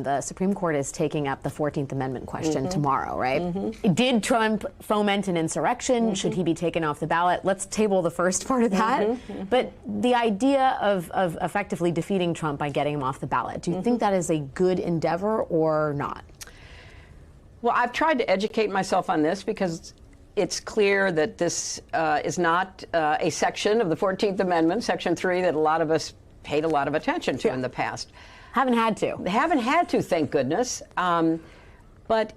The Supreme Court is taking up the 14th Amendment question tomorrow, right? Did Trump foment an insurrection? Should he be taken off the ballot? Let's table the first part of that. But the idea of effectively defeating Trump by getting him off the ballot, do you think that is a good endeavor or not? Well, I've tried to educate myself on this because it's clear that this is not a section of the 14th Amendment, Section 3, that a lot of us paid a lot of attention to in the past. Haven't had to. They haven't had to, thank goodness. But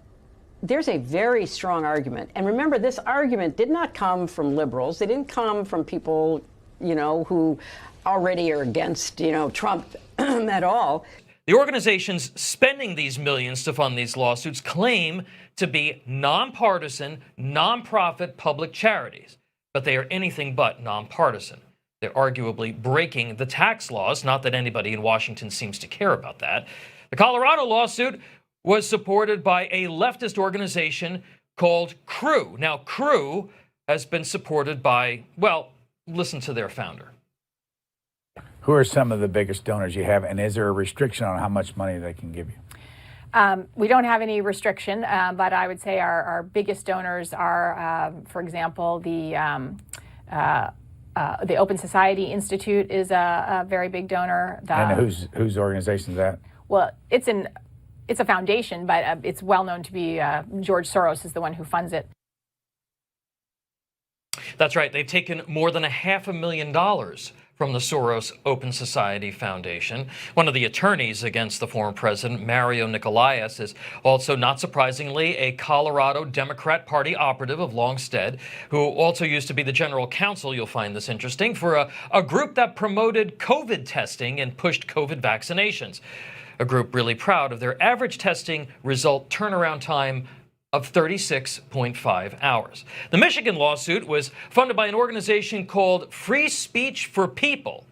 there's a very strong argument. And remember, this argument did not come from liberals. They didn't come from people, you know, who already are against, you know, Trump at all. The organizations spending these millions to fund these lawsuits claim to be nonpartisan, nonprofit public charities, but they are anything but nonpartisan. They're arguably breaking the tax laws, not that anybody in Washington seems to care about that. The Colorado lawsuit was supported by a leftist organization called Crew. Now, Crew has been supported by, well, listen to their founder. Who are some of the biggest donors you have, and is there a restriction on how much money they can give you? We don't have any restriction, but I would say our biggest donors are, for example, the Open Society Institute is a very big donor. And whose organization is that? Well, it's a foundation, but it's well known to be George Soros is the one who funds it. That's right. They've taken more than $500,000 from the Soros Open Society Foundation. One of the attorneys against the former president, Mario Nicolaides, is also, not surprisingly, a Colorado Democrat Party operative of Longstead, who also used to be the general counsel, you'll find this interesting, for a group that promoted COVID testing and pushed COVID vaccinations. A group really proud of their average testing result turnaround time of 36.5 hours. The Michigan lawsuit was funded by an organization called Free Speech for People,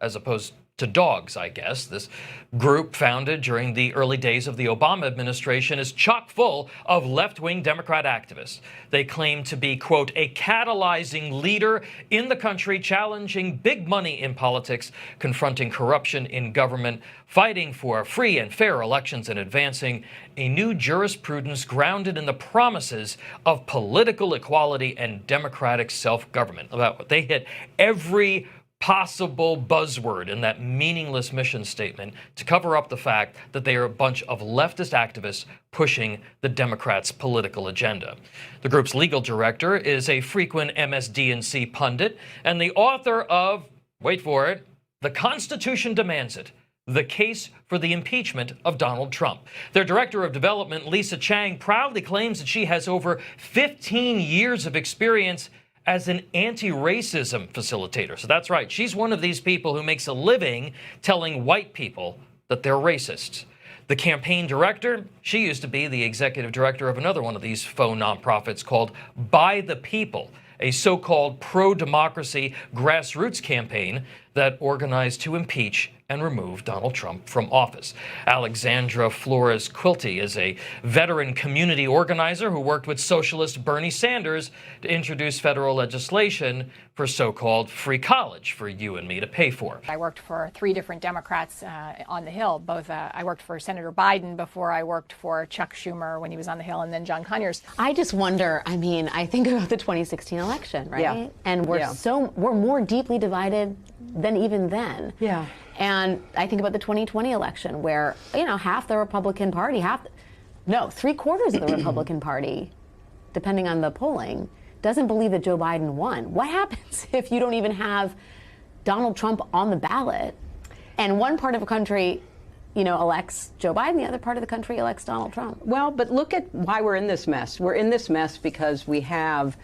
as opposed to dogs, I guess. This group, founded during the early days of the Obama administration, is chock full of left-wing Democrat activists. They claim to be, quote, a catalyzing leader in the country, challenging big money in politics, confronting corruption in government, fighting for free and fair elections, and advancing a new jurisprudence grounded in the promises of political equality and democratic self-government. They hit every possible buzzword in that meaningless mission statement to cover up the fact that they are a bunch of leftist activists pushing the Democrats' political agenda. The group's legal director is a frequent MSNBC pundit and the author of, wait for it, The Constitution Demands It, the case for the impeachment of Donald Trump. Their director of development, Lisa Chang, proudly claims that she has over 15 years of experience as an anti-racism facilitator. So that's right. She's one of these people who makes a living telling white people that they're racists. The campaign director, she used to be the executive director of another one of these faux nonprofits called By the People, a so-called pro-democracy grassroots campaign that organized to impeach and remove Donald Trump from office. Alexandra Flores Quilty is a veteran community organizer who worked with socialist Bernie Sanders to introduce federal legislation for so-called free college for you and me to pay for. I worked for 3 different Democrats on the Hill. I worked for Senator Biden before I worked for Chuck Schumer when he was on the Hill, and then John Conyers. I just wonder, I mean, I think about the 2016 election, right? Yeah. And we're more deeply divided than even then. Yeah. And I think about the 2020 election where, you know, half the Republican Party, 3/4 of the Republican Party, depending on the polling, doesn't believe that Joe Biden won. What happens if you don't even have Donald Trump on the ballot and one part of the country, you know, elects Joe Biden, the other part of the country elects Donald Trump? Well, but look at why we're in this mess. We're in this mess because we have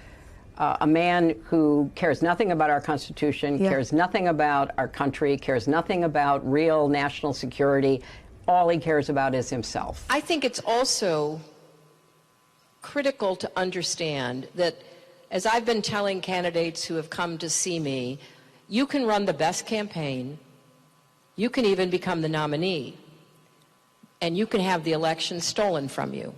a man who cares nothing about our Constitution, cares nothing about our country, cares nothing about real national security. All he cares about is himself. I think it's also critical to understand that, as I've been telling candidates who have come to see me, you can run the best campaign, you can even become the nominee, and you can have the election stolen from you.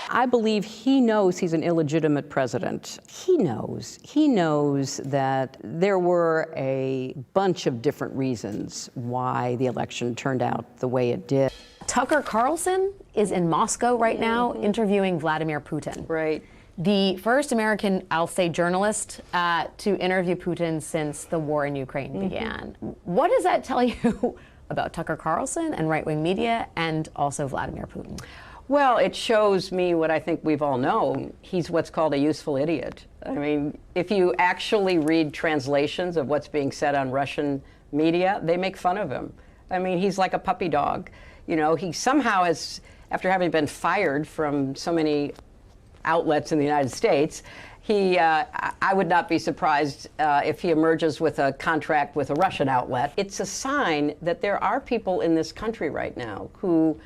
I believe he knows he's an illegitimate president. He knows that there were a bunch of different reasons why the election turned out the way it did. Tucker Carlson is in Moscow right now interviewing Vladimir Putin. Right. The first American, I'll say, journalist to interview Putin since the war in Ukraine began. What does that tell you about Tucker Carlson and right-wing media and also Vladimir Putin? Well, it shows me what I think we've all known. He's what's called a useful idiot. I mean, if you actually read translations of what's being said on Russian media, they make fun of him. I mean, he's like a puppy dog. You know, he somehow has, after having been fired from so many outlets in the United States, I would not be surprised if he emerges with a contract with a Russian outlet. It's a sign that there are people in this country right now who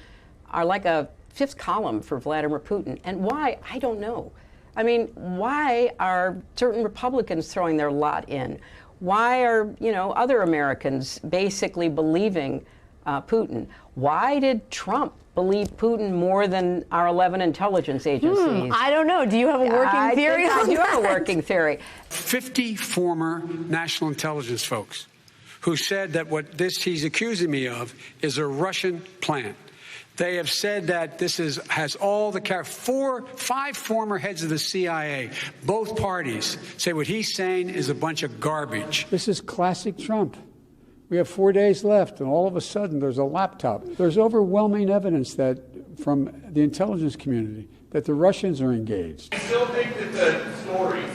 are like a fifth column for Vladimir Putin. And why? I don't know. I mean, why are certain Republicans throwing their lot in? Why are, other Americans basically believing Putin? Why did Trump believe Putin more than our 11 intelligence agencies? I don't know. Do you have a working theory on that? I do have a working theory. 50 former national intelligence folks who said that what he's accusing me of is a Russian plan. They have said that this has all the 5 former heads of the CIA, both parties, say what he's saying is a bunch of garbage. This is classic Trump. We have 4 days left, and all of a sudden there's a laptop. There's overwhelming evidence that from the intelligence community that the Russians are engaged. I still think that the stories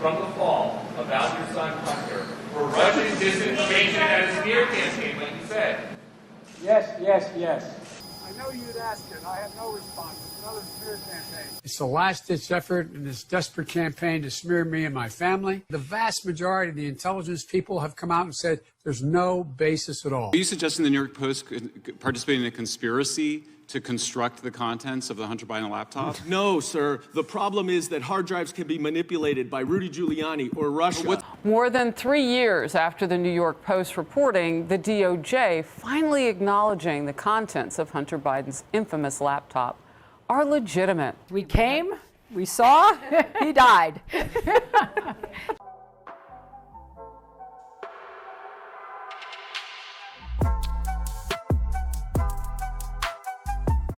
from the fall about your son Hunter were Russian disinformation and a smear campaign, like you said. Yes. I know you'd ask it. I have no response. It's another smear campaign. It's the last-ditch effort in this desperate campaign to smear me and my family. The vast majority of the intelligence people have come out and said there's no basis at all. Are you suggesting the New York Post could participate in a conspiracy to construct the contents of the Hunter Biden laptop? No, sir. The problem is that hard drives can be manipulated by Rudy Giuliani or Russia. More than 3 years after the New York Post reporting, the DOJ finally acknowledging the contents of Hunter Biden's infamous laptop are legitimate. We came, we saw, he died.